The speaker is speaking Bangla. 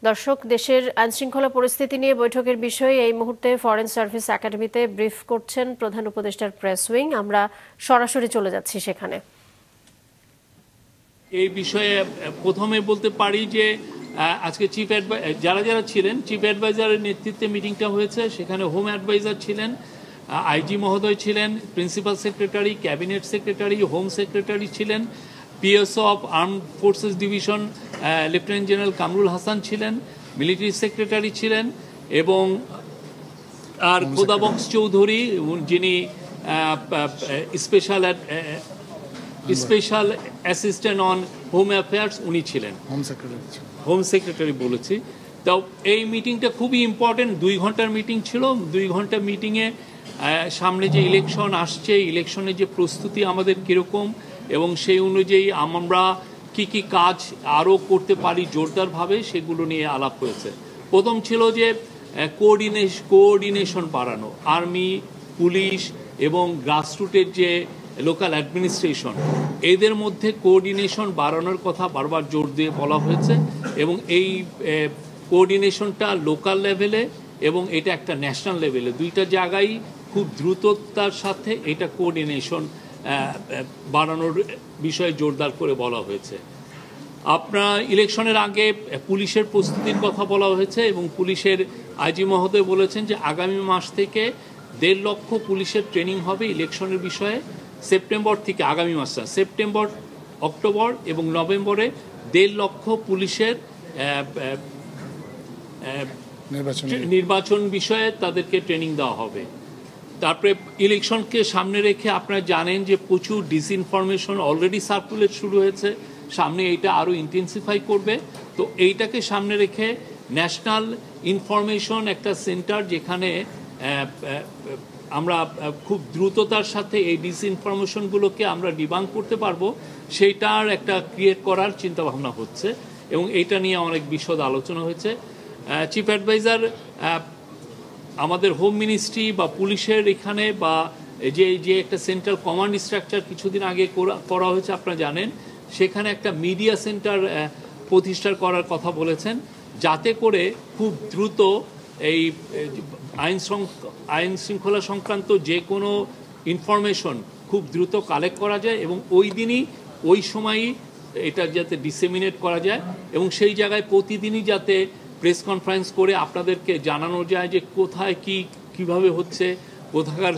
দর্শক, দেশের আইনশৃঙ্খলা পরিস্থিতি নিয়ে বৈঠকের বিষয়ে এই মুহূর্তে ফরেন সার্ভিস একাডেমিতে ব্রিফ করছেন প্রধান উপদেষ্টার প্রেস উইং। আমরা সরাসরি চলে যাচ্ছি সেখানে। এই বিষয়ে প্রথমে বলতে পারি যে আজকে যারা যারা ছিলেন চিফ অ্যাডভাইজারের নেতৃত্বে মিটিংটা হয়েছে। সেখানে হোম অ্যাডভাইজার ছিলেন, আইজি মহোদয় ছিলেন, principal secretary, cabinet secretary, home secretary ছিলেন, PSO of arm forces division lieutenant general Kamrul Hasan ছিলেন, মিলিটারি সেক্রেটারি ছিলেন, এবং আর খোদাবক্স চৌধুরী যিনি special assistant on home affairs উনি ছিলেন, হোম সেক্রেটারি বলেছি। তো এই মিটিংটা খুবই ইম্পর্টেন্ট, 2 ঘন্টার মিটিং ছিল। 2 ঘন্টা মিটিংয়ে সামনে যে ইলেকশন আসছে, ইলেকশনের যে প্রস্তুতি আমাদের কীরকম এবং সেই অনুযায়ী আমরা কি কি কাজ আরও করতে পারি জোরদারভাবে, সেগুলো নিয়ে আলাপ হয়েছে। প্রথম ছিল যে কোঅর্ডিনেশন বাড়ানো, আর্মি, পুলিশ এবং গ্রাসরুটের যে লোকাল অ্যাডমিনিস্ট্রেশন, এদের মধ্যে কোঅর্ডিনেশন বাড়ানোর কথা বারবার জোর দিয়ে বলা হয়েছে। এবং এই কোঅর্ডিনেশনটা লোকাল লেভেলে এবং এটা একটা ন্যাশনাল লেভেলে, দুইটা জায়গায় খুব দ্রুততার সাথে এটা কোঅর্ডিনেশন বাড়ানোর বিষয়ে জোরদার করে বলা হয়েছে। আপনার ইলেকশনের আগে পুলিশের প্রস্তুতির কথা বলা হয়েছে এবং পুলিশের আইজি মহোদয় বলেছেন যে আগামী মাস থেকে 1.5 লক্ষ পুলিশের ট্রেনিং হবে ইলেকশনের বিষয়ে। সেপ্টেম্বর থেকে, আগামী মাসটা সেপ্টেম্বর, অক্টোবর এবং নভেম্বরে 1.5 লক্ষ পুলিশের নির্বাচন বিষয়ে তাদেরকে ট্রেনিং দেওয়া হবে। তারপরে ইলেকশনকে সামনে রেখে আপনারা জানেন যে প্রচুর ডিসইনফরমেশন অলরেডি সার্কুলেট শুরু হয়েছে, সামনে এইটা আরও ইন্টেন্সিফাই করবে। তো এইটাকে সামনে রেখে ন্যাশনাল ইনফরমেশন একটা সেন্টার, যেখানে আমরা খুব দ্রুততার সাথে এই ডিসইনফরমেশনগুলোকে আমরা ডিবাঙ্ক করতে পারবো, সেইটার একটা ক্রিয়েট করার চিন্তাভাবনা হচ্ছে এবং এইটা নিয়ে অনেক বিশদ আলোচনা হয়েছে। চিফ অ্যাডভাইজার আমাদের হোম মিনিস্ট্রি বা পুলিশের এখানে বা যে একটা সেন্ট্রাল কমান্ড স্ট্রাকচার কিছুদিন আগে করা হয়েছে আপনারা জানেন, সেখানে একটা মিডিয়া সেন্টার প্রতিষ্ঠা করার কথা বলেছেন, যাতে করে খুব দ্রুত এই আইন শৃঙ্খলা সংক্রান্ত যে কোনো ইনফরমেশন খুব দ্রুত কালেক্ট করা যায় এবং ওই দিনই ওই সময়ই এটা যাতে ডিসেমিনেট করা যায় এবং সেই জায়গায় প্রতিদিনই যাতে প্রেস কনফারেন্স করে আপনাদেরকে জানানো যায় যে কোথায় কি কিভাবে হচ্ছে, কোথাকার